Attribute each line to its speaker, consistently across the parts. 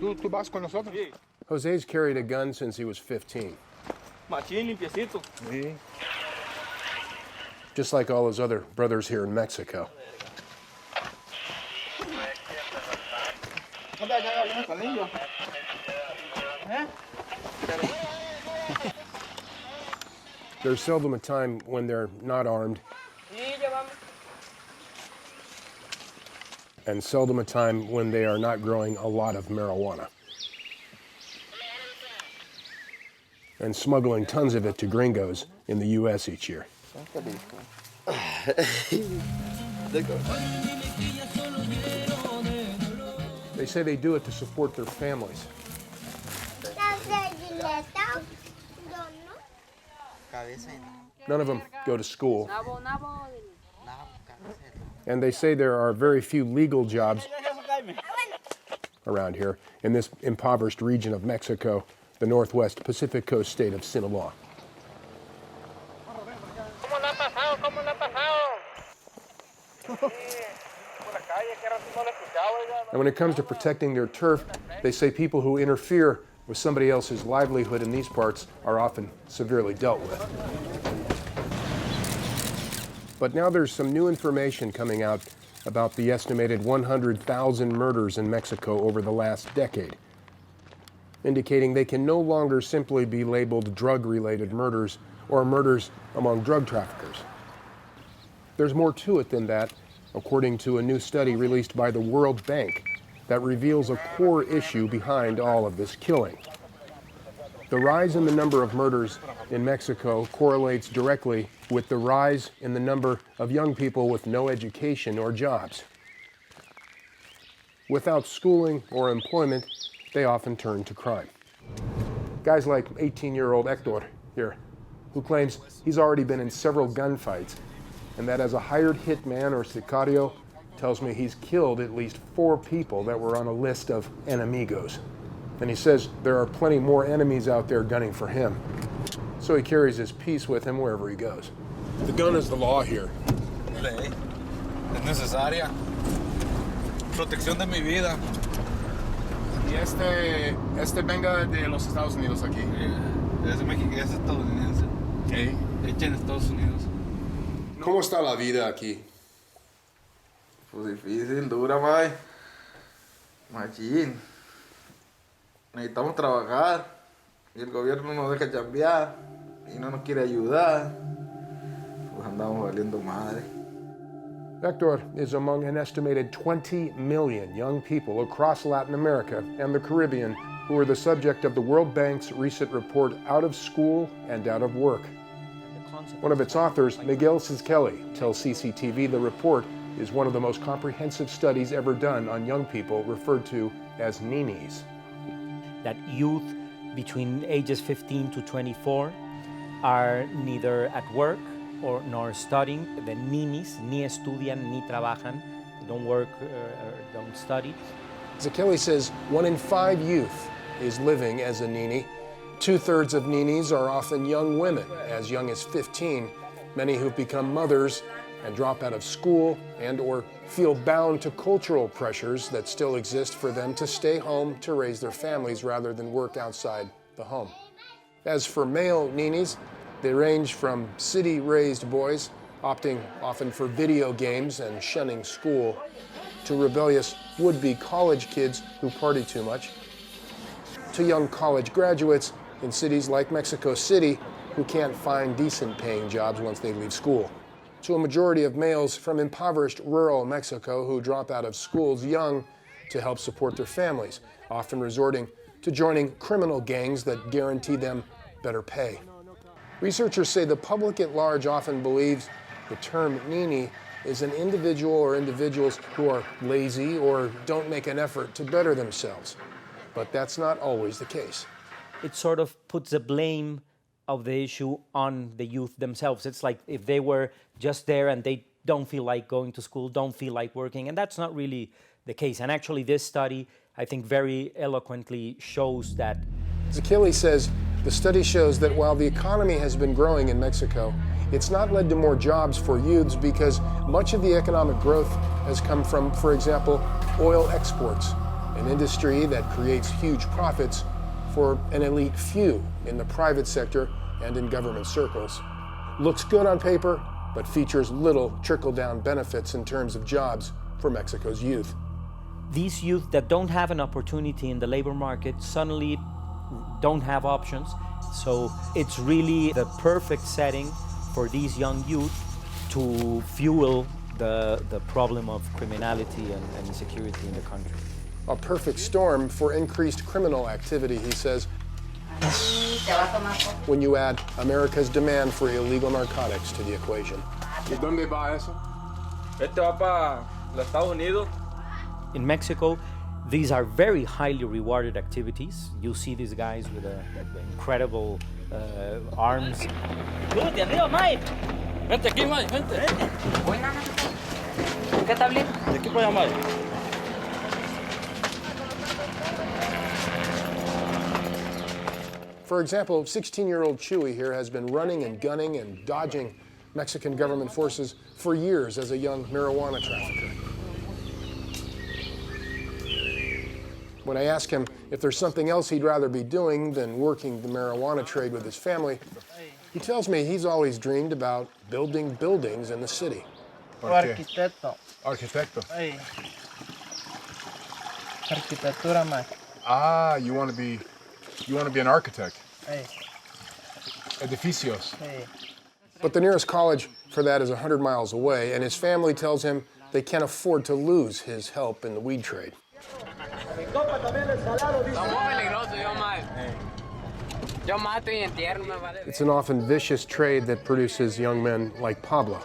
Speaker 1: ¿Tú vas con nosotros?
Speaker 2: Sí.
Speaker 3: Jose's carried a gun since he was 15.
Speaker 2: Machín, limpiecito.
Speaker 1: Sí.
Speaker 3: Just like all his other brothers here in Mexico. There's seldom a time when they're not armed, and seldom a time when they are not growing a lot of marijuana and smuggling tons of it to gringos in the U.S. each year. They say they do it to support their families. None of them go to school. And they say there are very few legal jobs around here in this impoverished region of Mexico, the northwest Pacific coast state of Sinaloa. And when it comes to protecting their turf, they say people who interfere with somebody else's livelihood in these parts are often severely dealt with. But now there's some new information coming out about the estimated 100,000 murders in Mexico over the last decade, indicating they can no longer simply be labeled drug-related murders or murders among drug traffickers. There's more to it than that, according to a new study released by the World Bank that reveals a core issue behind all of this killing. The rise in the number of murders in Mexico correlates directly with the rise in the number of young people with no education or jobs. Without schooling or employment, they often turn to crime. Guys like 18-year-old Hector here, who claims he's already been in several gunfights, and that as a hired hitman or sicario, tells me he's killed at least 4 people that were on a list of enemigos. And he says there are plenty more enemies out there gunning for him. So he carries his peace with him wherever he goes. The gun is the law here.
Speaker 4: Ley. Es necesaria. Protección de mi vida.
Speaker 1: Y este venga de los Estados Unidos aquí.
Speaker 4: Es estadounidense.
Speaker 1: Okay.
Speaker 4: Hecha en Estados Unidos.
Speaker 3: ¿Cómo está la vida aquí?
Speaker 4: Pues difícil, dura, mae. Machín. Necesitamos trabajar y el gobierno no nos deja chambear y no nos quiere ayudar. Pues andamos valiendo madre.
Speaker 3: Hector is among an estimated 20 million young people across Latin America and the Caribbean who are the subject of the World Bank's recent report, Out of School and Out of Work. One of its authors, Miguel Kelly, tells CCTV the report is one of the most comprehensive studies ever done on young people referred to as Ninis.
Speaker 5: That youth between ages 15 to 24 are neither at work or nor studying. The Ninis, ni estudian ni trabajan, they don't work or don't study.
Speaker 3: Kelly says 1 in 5 youth is living as a Nini. 2/3 of Ninis are often young women, as young as 15, many who've become mothers and drop out of school and or feel bound to cultural pressures that still exist for them to stay home to raise their families rather than work outside the home. As for male Ninis, they range from city-raised boys, opting often for video games and shunning school, to rebellious would-be college kids who party too much, to young college graduates in cities like Mexico City who can't find decent-paying jobs once they leave school, to a majority of males from impoverished rural Mexico who drop out of schools young to help support their families, often resorting to joining criminal gangs that guarantee them better pay. Researchers say the public at large often believes the term Nini is an individual or individuals who are lazy or don't make an effort to better themselves. But that's not always the case.
Speaker 5: It sort of puts the blame of the issue on the youth themselves. It's like if they were just there and they don't feel like going to school, don't feel like working, and that's not really the case. And actually this study, I think, very eloquently shows that.
Speaker 3: Kelly says the study shows that while the economy has been growing in Mexico, it's not led to more jobs for youths because much of the economic growth has come from, for example, oil exports, an industry that creates huge profits for an elite few in the private sector and in government circles. Looks good on paper, but features little trickle-down benefits in terms of jobs for Mexico's youth.
Speaker 5: These youth that don't have an opportunity in the labor market suddenly don't have options. So it's really the perfect setting for these young youth to fuel the problem of criminality and insecurity in the country.
Speaker 3: A perfect storm for increased criminal activity, he says, when you add America's demand for illegal narcotics to the equation.
Speaker 1: ¿Y dónde va eso?
Speaker 2: Este va para los Estados Unidos.
Speaker 5: In Mexico, these are very highly rewarded activities. You see these guys with incredible arms.
Speaker 2: Súbete arriba, Mike. Vente aquí, Mike, vente.
Speaker 6: ¿Qué tablín?
Speaker 2: De aquí para allá, Mike.
Speaker 3: For example, 16-year-old Chewy here has been running and gunning and dodging Mexican government forces for years as a young marijuana trafficker. When I ask him if there's something else he'd rather be doing than working the marijuana trade with his family, he tells me he's always dreamed about building buildings in the city.
Speaker 6: Arquitecto.
Speaker 1: Arquitecto.
Speaker 6: Hey. Arquitectura más.
Speaker 1: Ah, you want to be an architect.
Speaker 6: Hey.
Speaker 1: Edificios.
Speaker 6: Hey.
Speaker 3: But the nearest college for that is 100 miles away, and his family tells him they can't afford to lose his help in the weed trade. It's an often vicious trade that produces young men like Pablo,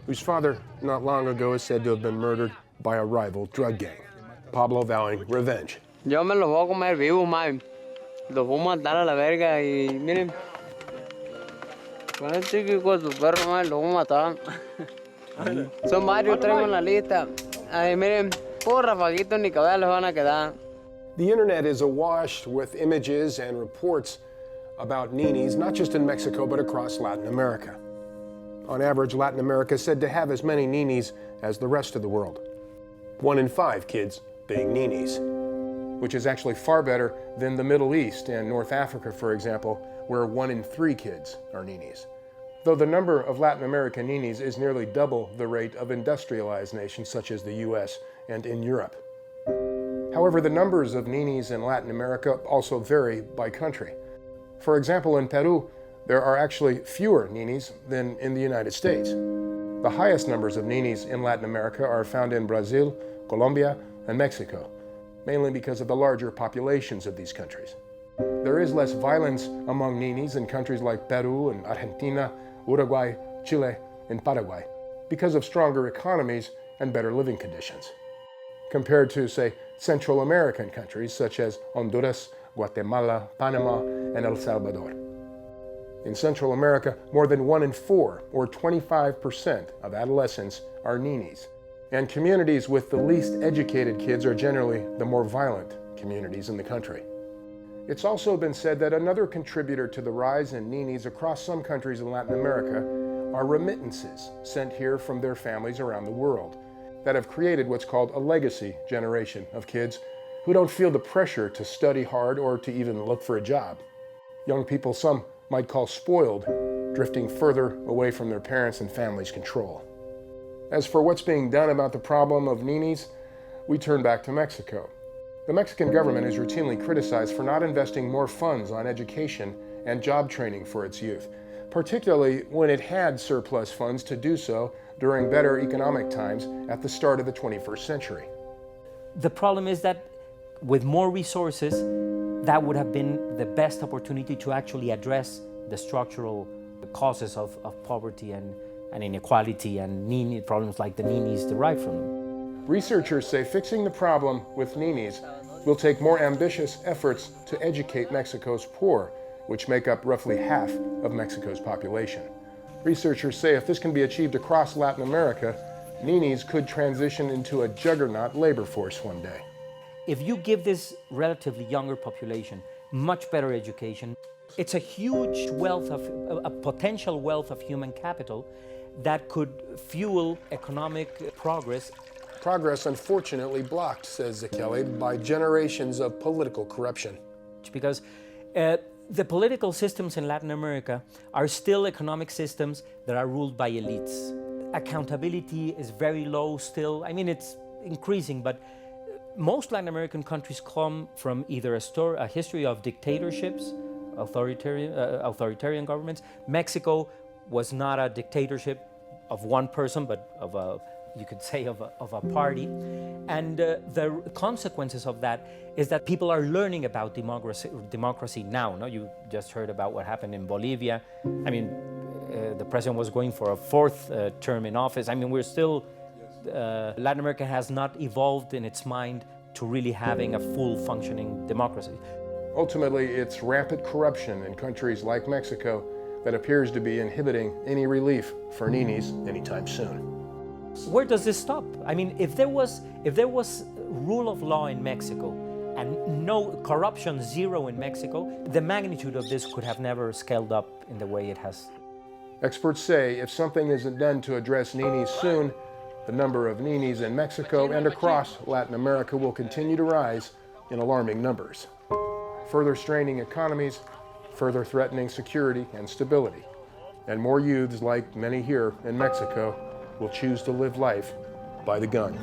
Speaker 3: whose father not long ago is said to have been murdered by a rival drug gang. Pablo vowing revenge.
Speaker 6: Yo me los voy a comer vivos, mae. Los voy a matar a la verga y miren. Con este chico su perro, mae, lo voy a matar. Son varios, traigo en la lista. Ay, miren, por rafaguitos ni cabellos les van a quedar.
Speaker 3: The internet is awash with images and reports about Ninis, not just in Mexico, but across Latin America. On average, Latin America is said to have as many Ninis as the rest of the world. 1 in 5 kids being Ninis, which is actually far better than the Middle East and North Africa, for example, where 1 in 3 kids are Ninis. Though the number of Latin American Ninis is nearly double the rate of industrialized nations such as the US and in Europe. However, the numbers of Ninis in Latin America also vary by country. For example, in Peru, there are actually fewer Ninis than in the United States. The highest numbers of Ninis in Latin America are found in Brazil, Colombia, and Mexico, mainly because of the larger populations of these countries. There is less violence among Ninis in countries like Peru and Argentina, Uruguay, Chile, and Paraguay, because of stronger economies and better living conditions, compared to, say, Central American countries such as Honduras, Guatemala, Panama, and El Salvador. In Central America, more than 1 in 4, or 25% of adolescents are Ninis, and communities with the least educated kids are generally the more violent communities in the country. It's also been said that another contributor to the rise in Ninis across some countries in Latin America are remittances sent here from their families around the world that have created what's called a legacy generation of kids who don't feel the pressure to study hard or to even look for a job. Young people some might call spoiled, drifting further away from their parents' and families' control. As for what's being done about the problem of Ninis, we turn back to Mexico. The Mexican government is routinely criticized for not investing more funds on education and job training for its youth, particularly when it had surplus funds to do so during better economic times at the start of the 21st century.
Speaker 5: The problem is that with more resources, that would have been the best opportunity to actually address the structural causes of poverty and inequality and problems like the Ninis derive from them.
Speaker 3: Researchers say fixing the problem with Ninis will take more ambitious efforts to educate Mexico's poor, which make up roughly half of Mexico's population. Researchers say if this can be achieved across Latin America, Ninis could transition into a juggernaut labor force one day.
Speaker 5: If you give this relatively younger population much better education, it's a huge wealth a potential wealth of human capital that could fuel economic progress
Speaker 3: Progress unfortunately blocked, says Zekele, by generations of political corruption.
Speaker 5: Because the political systems in Latin America are still economic systems that are ruled by elites. Accountability is very low still. I mean, it's increasing, but most Latin American countries come from either a history of dictatorships, authoritarian governments. Mexico was not a dictatorship of one person, but of a, you could say, of a party. And the consequences of that is that people are learning about democracy now. No? You just heard about what happened in Bolivia. I mean, the president was going for a fourth term in office. I mean, we're still, Latin America has not evolved in its mind to really having a full functioning democracy.
Speaker 3: Ultimately, it's rampant corruption in countries like Mexico that appears to be inhibiting any relief for Ninis anytime soon.
Speaker 5: Where does this stop? I mean, if there was rule of law in Mexico and no corruption, zero in Mexico, the magnitude of this could have never scaled up in the way it has.
Speaker 3: Experts say if something isn't done to address Ninis soon, the number of Ninis in Mexico and across Latin America will continue to rise in alarming numbers, further straining economies, further threatening security and stability. And more youths, like many here in Mexico, will choose to live life by the gun.